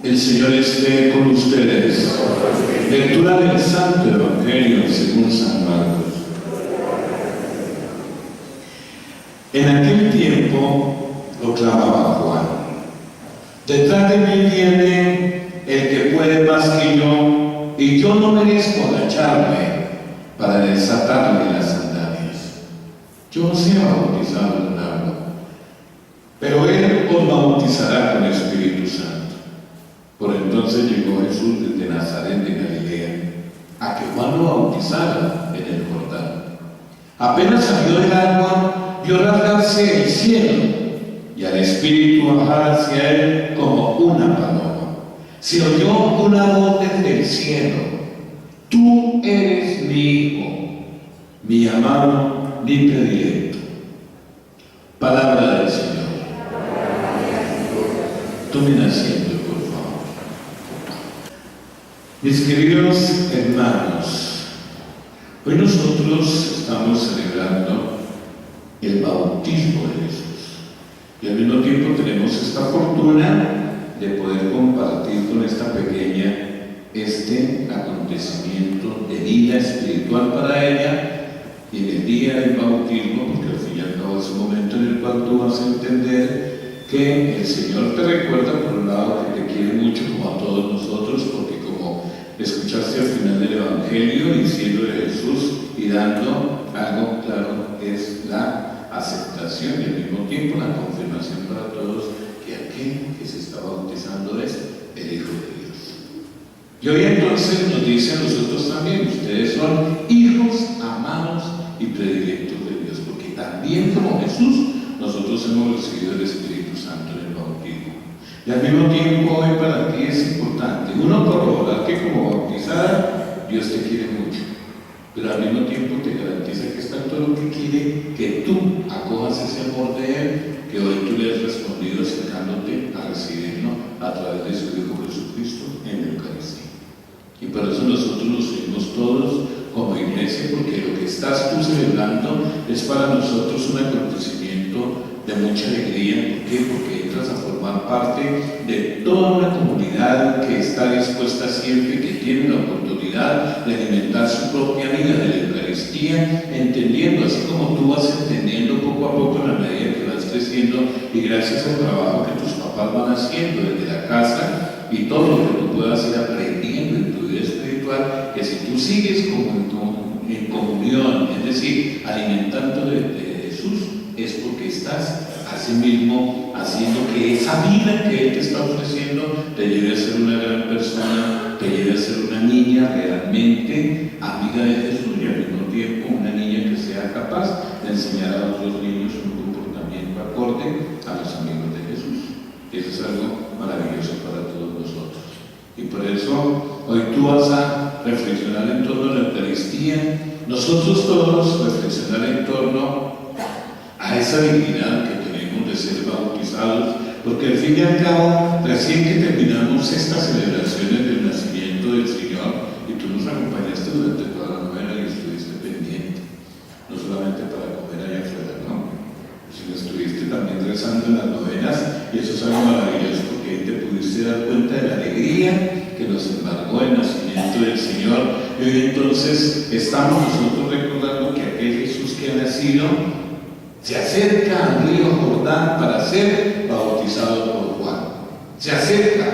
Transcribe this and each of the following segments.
El Señor esté con ustedes. Lectura del Santo Evangelio según San Marcos. En aquel tiempo proclamaba Juan: detrás de mí viene el que puede más que yo, y yo no merezco agacharme para desatarle las sandalias. Yo os he bautizado en agua, pero él os bautizará con el Espíritu Santo. Por entonces llegó Jesús desde Nazaret de Galilea a que Juan lo bautizara en el Jordán. Apenas salió del agua, vio rasgarse el cielo y al Espíritu bajar hacia él como una paloma. Se oyó una voz desde el cielo: tú eres mi Hijo, mi amado, mi predilecto. Palabra del Señor. Tomen asiento, por favor. Mis queridos hermanos, hoy nosotros estamos celebrando el bautismo de Jesús y al mismo tiempo tenemos esta fortuna de poder compartir con esta pequeña este acontecimiento de vida espiritual para ella, y en el día del bautismo, porque al fin y al cabo es un momento en el cual tú vas a entender que el Señor te recuerda, por un lado, que te quiere mucho, como a todos nosotros, porque como escuchaste al final del Evangelio, diciendo de Jesús y dando algo claro, es la aceptación y al mismo tiempo la confirmación para todos que aquel que se está bautizando es el Hijo de Dios. Y hoy entonces nos dice a nosotros también: ustedes son hijos amados y predilectos de Dios, porque también como Jesús nosotros hemos recibido el Espíritu Santo en el bautismo. Y al mismo tiempo hoy para ti es importante, uno, corroborar que como bautizada Dios te quiere mucho, pero al mismo tiempo te garantiza que está todo lo que quiere que tú acojas ese amor de Él, que hoy tú le has respondido acercándote a recibirlo a través de su Hijo Jesucristo en la Eucaristía. Y por eso nosotros nos unimos todos como iglesia, porque lo que estás tú celebrando es para nosotros un acontecimiento de mucha alegría. ¿Por qué? Porque entras a formar parte de toda una comunidad que está dispuesta siempre, que tiene la oportunidad de alimentar su propia vida de la Eucaristía, entendiendo, así como tú vas entendiendo poco a poco en la medida que vas creciendo, y gracias al trabajo que tus papás van haciendo desde la casa y todo lo que tú puedas ir aprendiendo en tu vida espiritual, que si tú sigues como en comunión, es decir, alimentando de Jesús, es porque estás así mismo haciendo que esa vida que Él te está ofreciendo te lleve a ser una gran persona, te lleve a ser una niña realmente amiga de Jesús, y al mismo tiempo una niña que sea capaz de enseñar a otros niños un comportamiento acorde a los amigos de Jesús. Y eso es algo maravilloso para todos nosotros. Y por eso hoy tú vas a reflexionar en torno a la Eucaristía, nosotros todos reflexionar en torno a esa dignidad que tenemos de ser bautizados, porque al fin y al cabo, recién que terminamos estas celebraciones del nacimiento del Señor, y tú nos acompañaste durante toda la novena y estuviste pendiente, no solamente para comer allá afuera, ¿no?, sino estuviste también rezando en las novenas, y eso es algo maravilloso, porque ahí te pudiste dar cuenta de la alegría que nos embargó el nacimiento del Señor. Y hoy entonces estamos nosotros recordando que aquel Jesús que ha nacido se acerca al río Jordán para ser bautizado por Juan. Se acerca,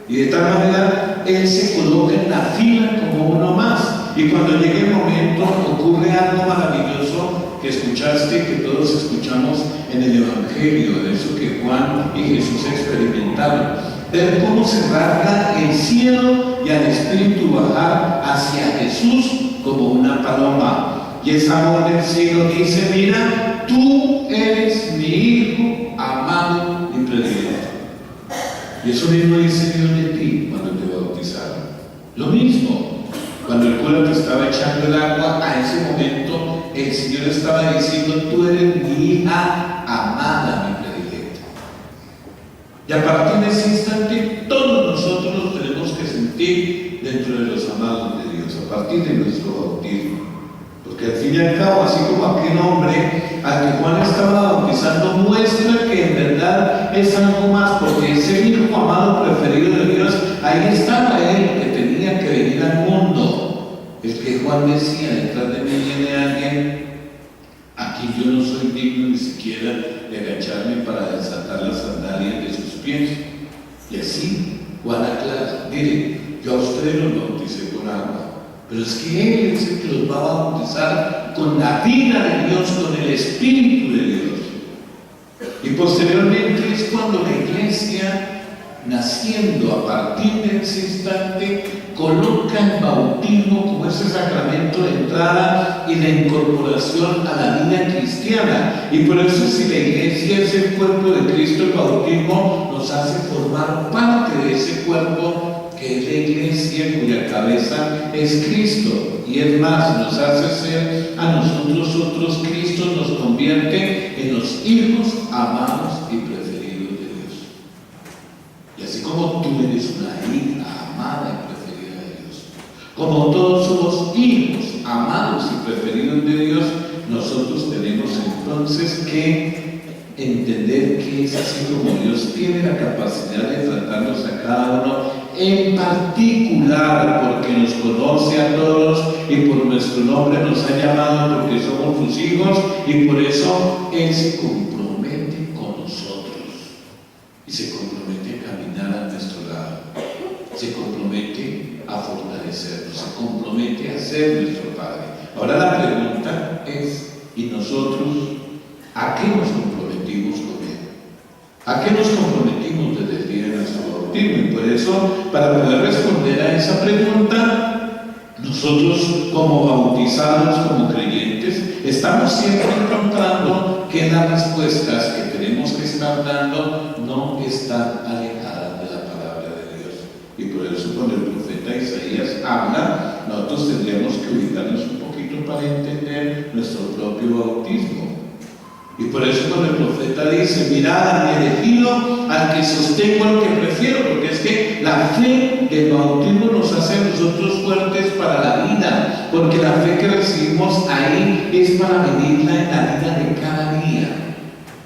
y de tal manera Él se coloca en la fila como uno más. Y cuando llegue el momento ocurre algo maravilloso que escuchaste, que todos escuchamos en el Evangelio, de eso que Juan y Jesús experimentaron. Ver cómo se rasga el cielo y al Espíritu bajar hacia Jesús como una paloma. Y esa voz del cielo dice: mira, tú eres mi Hijo amado y predilecto. Y eso mismo dice Dios de ti cuando te bautizaron. Lo mismo, cuando el cura te estaba echando el agua, a ese momento el Señor estaba diciendo: tú eres mi hija amada, mi predilecta. Y a partir de ese instante, todos nosotros nos tenemos que sentir dentro de los amados de Dios, a partir de nuestro bautismo. Porque al fin y al cabo, así como aquel hombre al que Juan estaba bautizando muestra que en verdad es algo más, porque es el Hijo amado preferido de Dios, Juan decía, detrás de mí viene alguien a quien yo no soy digno ni siquiera de agacharme para desatar las sandalias de sus pies. Y así Juan aclara, mire, yo a ustedes los bauticé con agua, pero es que Él es el que los va a bautizar con la vida de Dios, con el Espíritu de Dios. Y posteriormente es cuando la iglesia, naciendo a partir de ese instante, coloca el bautismo como ese sacramento de entrada y de incorporación a la vida cristiana. Y por eso, si la iglesia es el cuerpo de Cristo, el bautismo nos hace formar parte de ese cuerpo que es la iglesia, cuya cabeza es Cristo. Y es más, nos hace ser a nosotros otros. Cristo nos convierte en los hijos amados y preferidos de Dios. Y así como tú eres una hija amada y preferida de Dios, como todos somos hijos amados y preferidos de Dios, nosotros tenemos entonces que entender que es así como Dios tiene la capacidad de tratarnos a cada uno en particular, porque nos conoce a todos y por nuestro nombre nos ha llamado, porque somos sus hijos, y por eso Él se compromete con nosotros y se compromete a caminar a nuestro lado, se compromete a fortalecernos, se compromete a ser nuestro Padre. Ahora la pregunta es, ¿y nosotros a qué nos comprometimos con Él? ¿A qué nos comprometimos desde el día de nuestro bautismo? Y por eso, para poder responder a esa pregunta, nosotros como bautizados, como creyentes, estamos siempre encontrando que las respuestas que tenemos que estar dando no están alejadas de la palabra de Dios. Y por eso cuando el profeta Isaías habla, nosotros tendríamos que ubicarnos un poquito para entender nuestro propio bautismo. Y por eso cuando el profeta dice, mirad, he elegido al que sostengo, al que prefiero, porque es que la fe del bautismo nos hace a nosotros fuertes para la vida, porque la fe que recibimos ahí es para vivirla en la vida de cada día.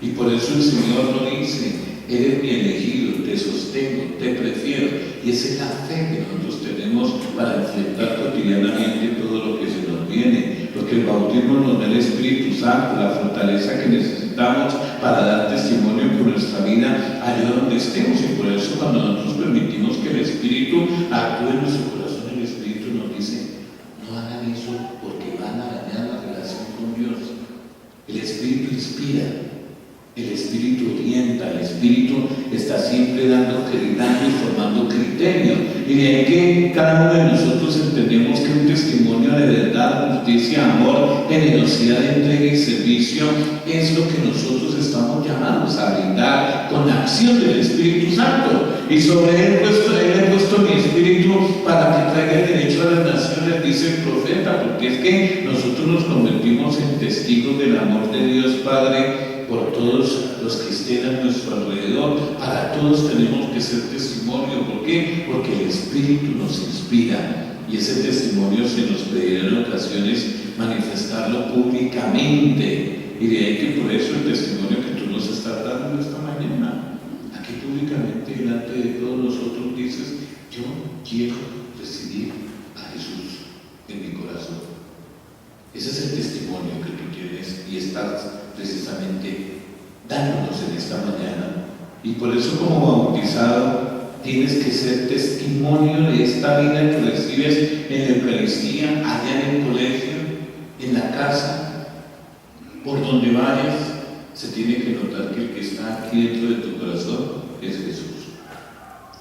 Y por eso el Señor nos dice, eres mi elegido, te sostengo, te prefiero. Y esa es la fe que nosotros tenemos para enfrentar cotidianamente todo lo que se nos viene. Porque el bautismo nos da el Espíritu Santo, la fortaleza que necesitamos para dar testimonio con nuestra vida allá donde estemos. Y por eso cuando nosotros permitimos que el Espíritu actúe en nuestro corazón, el Espíritu nos dice, no hagan eso porque van a dañar la relación con Dios. El Espíritu inspira, el Espíritu orienta, el Espíritu está siempre dando y formando criterio. Y de ahí que cada uno de nosotros entendemos que un testimonio de verdad, justicia, amor, generosidad, entrega y servicio es lo que nosotros estamos llamados a brindar con la acción del Espíritu Santo. Y sobre él he puesto mi Espíritu para que traiga el derecho a las naciones, dice el profeta, porque es que nosotros nos convertimos en testigos del amor de Dios Padre por todos los que estén a nuestro alrededor. Para todos tenemos que ser testimonio. ¿Por qué? Porque el Espíritu nos inspira y ese testimonio se nos pedirá en ocasiones manifestarlo públicamente. Y de ahí que por eso el testimonio que tú nos estás dando esta mañana, aquí públicamente delante de todos nosotros dices, yo quiero recibir a Jesús en mi corazón. Ese es el testimonio que tú tienes y estás precisamente dándonos en esta mañana. Y por eso como bautizado tienes que ser testimonio de esta vida que recibes en la Eucaristía, allá en el colegio, en la casa, por donde vayas. Se tiene que notar que el que está aquí dentro de tu corazón es Jesús.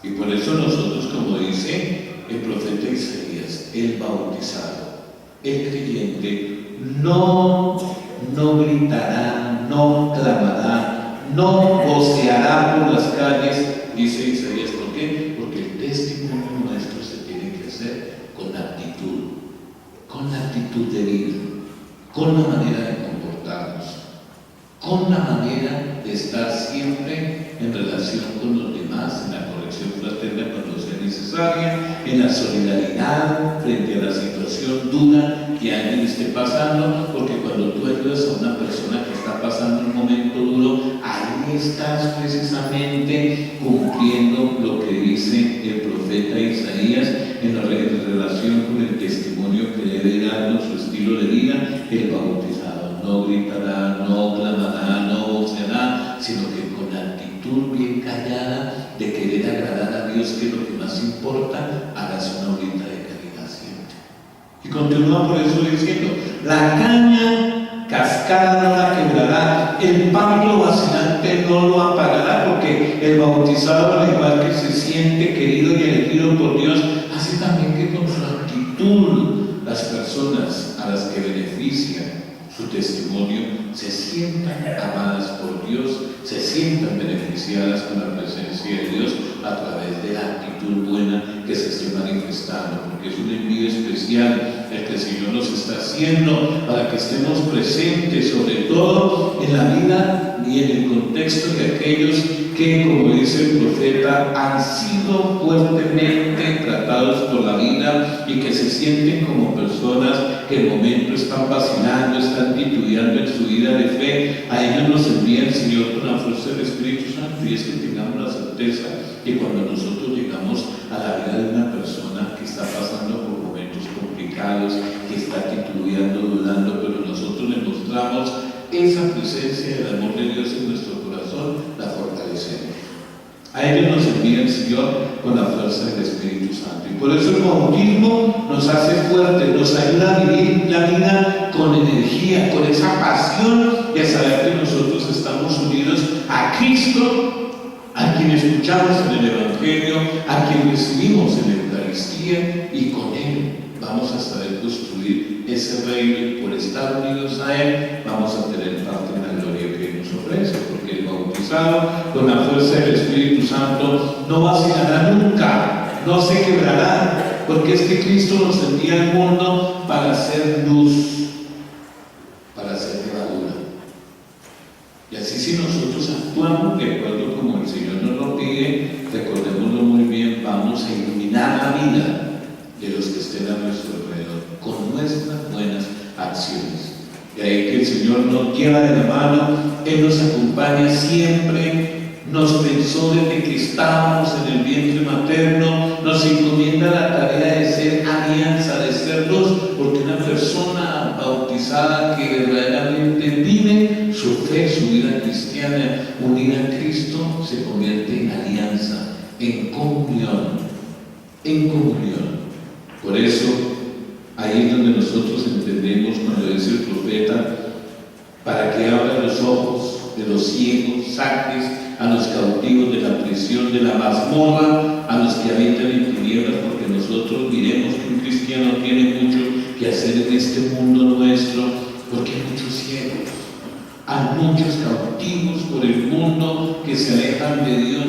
Y por eso nosotros, como dice el profeta Isaías, el bautizado, el creyente, no gritará, no clamará, no voceará por las calles, dice Isaías. ¿Por qué? Porque el testimonio nuestro se tiene que hacer con la actitud de vida, con la manera de comportarnos, con la manera de estar siempre en relación con los demás, en la corrección fraterna cuando sea necesaria, en la solidaridad frente a la situación dura que alguien esté pasando, porque cuando tú ayudas a una persona que está pasando un momento duro, ahí estás precisamente cumpliendo lo que dice el profeta Isaías en relación con el testimonio que debe darnos su estilo de vida, el bautizado no gritará, no clamará, no voceará, sino que con actitud bien callada de querer agradar a Dios, que es lo que más importa, hagas una obrita de caridad siempre. Y continúa por eso diciendo: la caña cascada no la quebrará, el pablo vacilante no lo apagará, porque el bautizado, al igual que se siente querido y elegido por Dios, hace también que con su actitud las personas a las que beneficia su testimonio se sientan amadas por Dios, se sientan beneficiadas con la presencia de Dios a través de la actitud buena que se esté manifestando, porque es un envío especial el que el Señor nos está haciendo para que estemos presentes, sobre todo en la vida y en el contexto de aquellos que, como dice el profeta, han sido fuertemente tratados por la vida y que se sienten como personas que en el momento están vacilando, están titubeando en su vida de fe. A ellos nos envía el Señor con la fuerza del Espíritu Santo, y es que tengamos la certeza que cuando nosotros llegamos a la vida de una persona que está pasando por momentos complicados, que está titubeando, dudando, pero nosotros le mostramos esa presencia del amor de Dios en nuestro corazón, la fortalecemos. A ellos nos envía el Señor con la fuerza del Espíritu Santo. Y por eso el bautismo nos hace fuertes, nos ayuda a vivir la vida con energía, con esa pasión y a saber que nosotros estamos unidos a Cristo, a quien escuchamos en el Evangelio, a quien recibimos en la Eucaristía, y con Él vamos a saber construir ese reino, y por estar unidos a Él vamos a tener parte en la gloria que Él nos ofrece, porque el bautizado con la fuerza del Espíritu Santo no vacilará nunca, no se quebrará, porque es que Cristo nos envía al mundo para hacer luz, para hacer levadura. Y así, si nosotros actuamos de acuerdo como el Señor nos lo pide, recordémoslo muy bien, vamos a iluminar la vida de los que estén a nuestro alrededor con nuestras buenas acciones. De ahí que el Señor nos lleva de la mano, Él nos acompaña siempre, nos pensó desde que estábamos en el vientre materno, nos encomienda la tarea de ser alianza, de ser luz, porque una persona bautizada que verdaderamente vive su fe, su vida cristiana unida a Cristo, se convierte en alianza, en comunión, en comunión. Por eso, ahí es donde nosotros entendemos cuando dice el profeta: para que abra los ojos de los ciegos, saques a los cautivos de la prisión, de la mazmorra, a los que habitan en tinieblas, porque nosotros diremos que un cristiano tiene mucho que hacer en este mundo nuestro, porque hay muchos ciegos, hay muchos cautivos por el mundo que se alejan de Dios.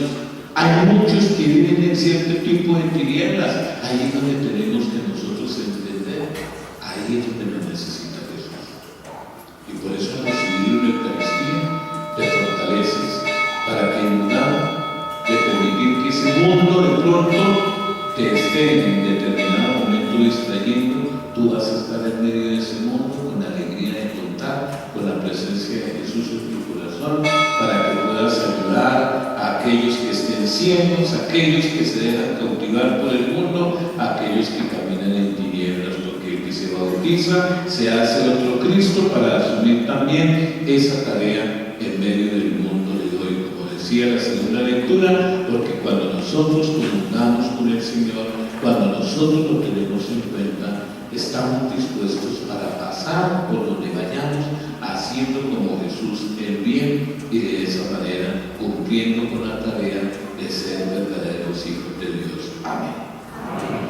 Hay muchos que viven en cierto tipo de tinieblas. Ahí es donde tenemos que nosotros entender. Ahí es donde nos necesita Jesús. Y por eso, al recibir la Eucaristía, te fortaleces para que, en lugar de permitir que ese mundo de pronto te esté en determinado momento distrayendo, tú vas a estar en medio de ese mundo con la alegría de contar con la presencia de Jesús en tu corazón, para que puedas ayudar a aquellos que estén ciegos, a aquellos que se dejan cautivar por el mundo, a aquellos que caminan en tinieblas, porque el que se bautiza se hace otro Cristo para asumir también esa tarea en medio del mundo de hoy, como decía la segunda lectura, porque cuando nosotros comulgamos con el Señor, cuando nosotros lo tenemos en cuenta, estamos dispuestos para pasar por donde vayamos, haciendo como Jesús el bien, y de esa manera cumpliendo con la tarea de ser verdaderos hijos de Dios. Amén.